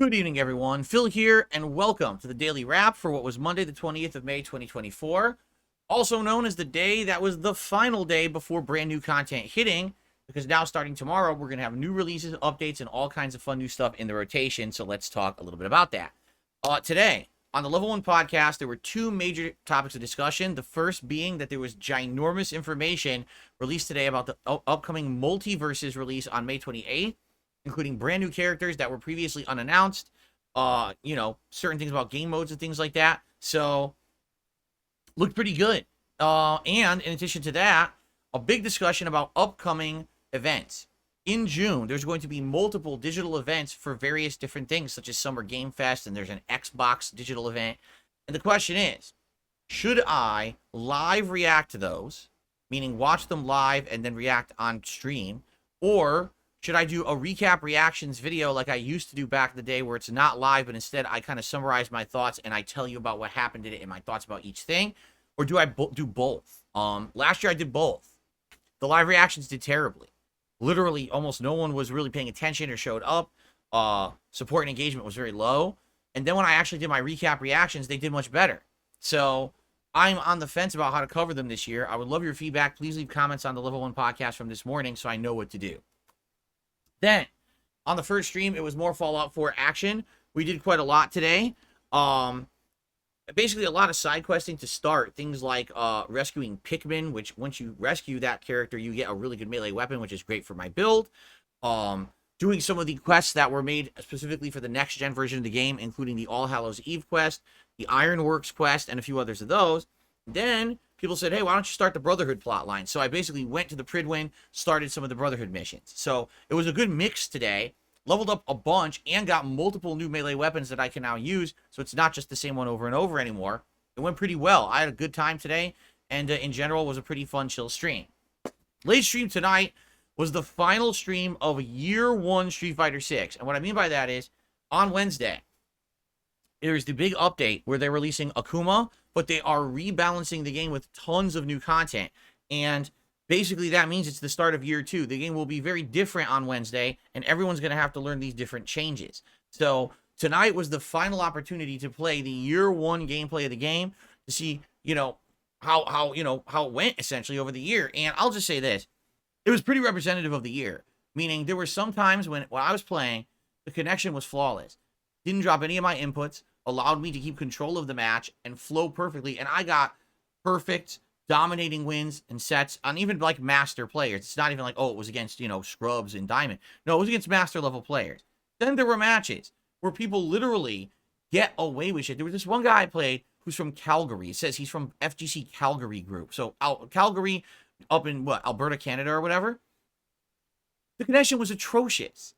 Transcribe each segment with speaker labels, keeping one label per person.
Speaker 1: Good evening, everyone. Phil here, and welcome to the Daily Wrap for what was Monday, the 20th of May, 2024. Also known as the day that was the final day before brand new content hitting, because now starting tomorrow, we're going to have new releases, updates, and all kinds of fun new stuff in the rotation. So let's talk a little bit about that. Today, on the Level 1 podcast, there were two major topics of discussion. The first being that there was ginormous information released today about the upcoming Multiverses release on May 28th. Including brand new characters that were previously unannounced, certain things about game modes and things like that. So, looked pretty good. And in addition to that, a big discussion about upcoming events. In June, there's going to be multiple digital events for various different things, such as Summer Game Fest, and there's an Xbox digital event. And the question is, should I live react to those, meaning watch them live and then react on stream, or should I do a recap reactions video like I used to do back in the day where it's not live, but instead I kind of summarize my thoughts and I tell you about what happened in it and my thoughts about each thing? Or do I do both? Last year I did both. The live reactions did terribly. Literally almost no one was really paying attention or showed up. Support and engagement was very low. And then when I actually did my recap reactions, they did much better. So I'm on the fence about how to cover them this year. I would love your feedback. Please leave comments on the Level 1 podcast from this morning so I know what to do. Then, on the first stream, it was more Fallout 4 action. We did quite a lot today. Basically, a lot of side questing to start. Things like rescuing Pikmin, which once you rescue that character, you get a really good melee weapon, which is great for my build. Doing some of the quests that were made specifically for the next-gen version of the game, including the All Hallows Eve quest, the Ironworks quest, and a few others of those. Then people said, hey, why don't you start the Brotherhood plotline? So I basically went to the Pridwin, started some of the Brotherhood missions. So it was a good mix today, leveled up a bunch, and got multiple new melee weapons that I can now use. So it's not just the same one over and over anymore. It went pretty well. I had a good time today, and in general, was a pretty fun, chill stream. Late stream tonight was the final stream of Year 1 Street Fighter 6. And what I mean by that is, on Wednesday, there's the big update where they're releasing Akuma, but they are rebalancing the game with tons of new content. And basically that means it's the start of Year 2. The game will be very different on Wednesday, and everyone's going to have to learn these different changes. So tonight was the final opportunity to play the Year 1 gameplay of the game to see, how it went essentially over the year. And I'll just say this. It was pretty representative of the year, meaning there were some times when I was playing, the connection was flawless. Didn't drop any of my inputs, allowed me to keep control of the match and flow perfectly, and I got perfect dominating wins and sets on even like master players. It's not even like, oh, it was against, scrubs and diamond. No, it was against master level players. Then there were matches where people literally get away with shit. There was this one guy I played who's from Calgary. It says he's from FGC Calgary group. So Calgary up in Alberta, Canada or whatever. The connection was atrocious.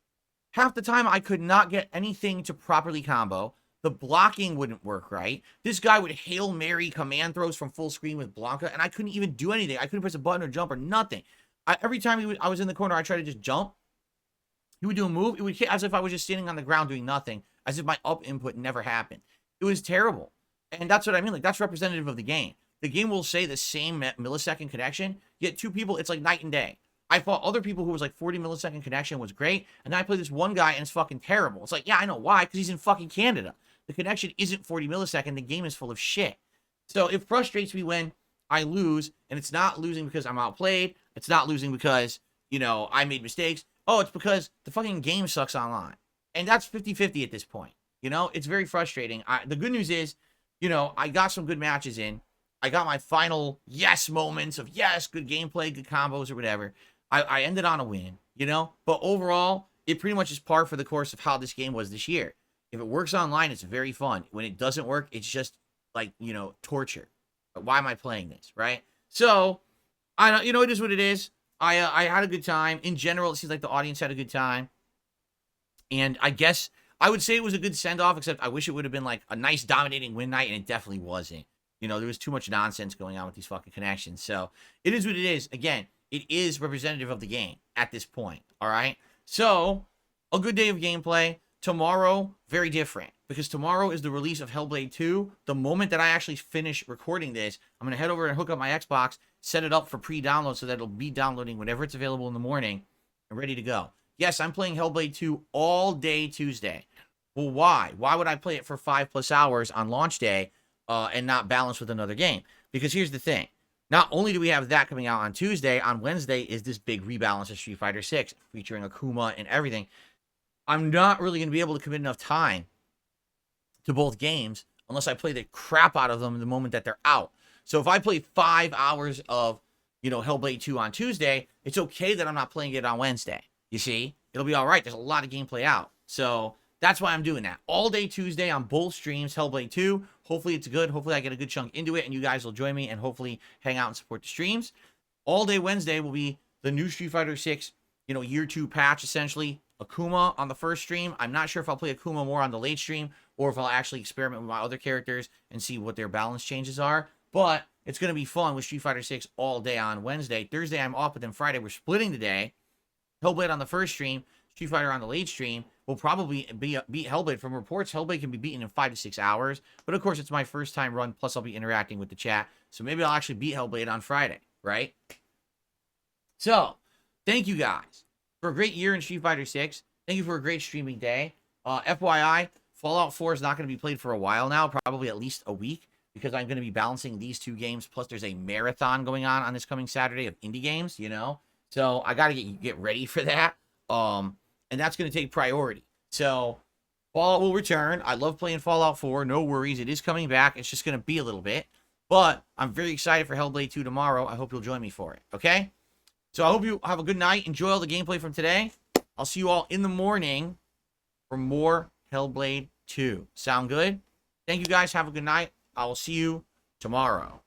Speaker 1: Half the time I could not get anything to properly combo. The blocking wouldn't work right. This guy would Hail Mary command throws from full screen with Blanca, and I couldn't even do anything. I couldn't press a button or jump or nothing. Every time I was in the corner, I tried to just jump. He would do a move. It would hit as if I was just standing on the ground doing nothing, as if my up input never happened. It was terrible. And that's what I mean. Like, that's representative of the game. The game will say the same millisecond connection, yet two people, it's like night and day. I fought other people who was like 40 millisecond connection was great, and then I played this one guy and it's fucking terrible. It's like, yeah, I know why, because he's in fucking Canada. The connection isn't 40 millisecond. The game is full of shit. So it frustrates me when I lose, and it's not losing because I'm outplayed. It's not losing because, I made mistakes. Oh, it's because the fucking game sucks online. And that's 50-50 at this point. It's very frustrating. The good news is, I got some good matches in. I got my final yes moments of yes, good gameplay, good combos or whatever. I ended on a win, But overall, it pretty much is par for the course of how this game was this year. If it works online, it's very fun. When it doesn't work, it's just like, torture. But why am I playing this, right? So, I don't, it is what it is. I had a good time. In general, it seems like the audience had a good time. And I guess I would say it was a good send-off, except I wish it would have been like a nice dominating win night, and it definitely wasn't. There was too much nonsense going on with these fucking connections. So, it is what it is. Again, it is representative of the game at this point, all right? So, a good day of gameplay. Tomorrow, very different, because tomorrow is the release of Hellblade 2. The moment that I actually finish recording this, I'm going to head over and hook up my Xbox, set it up for pre-download so that it'll be downloading whenever it's available in the morning, and ready to go. Yes, I'm playing Hellblade 2 all day Tuesday. Well, why? Why would I play it for 5+ hours on launch day and not balance with another game? Because here's the thing. Not only do we have that coming out on Tuesday, on Wednesday is this big rebalance of Street Fighter 6 featuring Akuma and everything. I'm not really going to be able to commit enough time to both games unless I play the crap out of them the moment that they're out. So if I play 5 hours of, Hellblade 2 on Tuesday, it's okay that I'm not playing it on Wednesday. You see? It'll be all right. There's a lot of gameplay out. So that's why I'm doing that. All day Tuesday on both streams, Hellblade 2. Hopefully it's good. Hopefully I get a good chunk into it and you guys will join me and hopefully hang out and support the streams. All day Wednesday will be the new Street Fighter 6, year 2 patch essentially. Akuma on the first stream. I'm not sure if I'll play Akuma more on the late stream or if I'll actually experiment with my other characters and see what their balance changes are. But it's going to be fun with Street Fighter 6 all day on Wednesday. Thursday, I'm off, but then Friday, we're splitting the day. Hellblade on the first stream, Street Fighter on the late stream. Will probably beat Hellblade. From reports, Hellblade can be beaten in 5 to 6 hours. But of course, it's my first time run, plus I'll be interacting with the chat. So maybe I'll actually beat Hellblade on Friday, right? So, thank you guys for a great year in Street Fighter 6. Thank you for a great streaming day. FYI, Fallout 4 is not going to be played for a while now, probably at least a week, because I'm going to be balancing these 2 games. Plus, there's a marathon going on this coming Saturday of indie games, So, I got to get ready for that. And that's going to take priority. So, Fallout will return. I love playing Fallout 4. No worries. It is coming back. It's just going to be a little bit. But I'm very excited for Hellblade 2 tomorrow. I hope you'll join me for it. Okay? So, I hope you have a good night. Enjoy all the gameplay from today. I'll see you all in the morning for more Hellblade 2. Sound good? Thank you guys. Have a good night. I will see you tomorrow.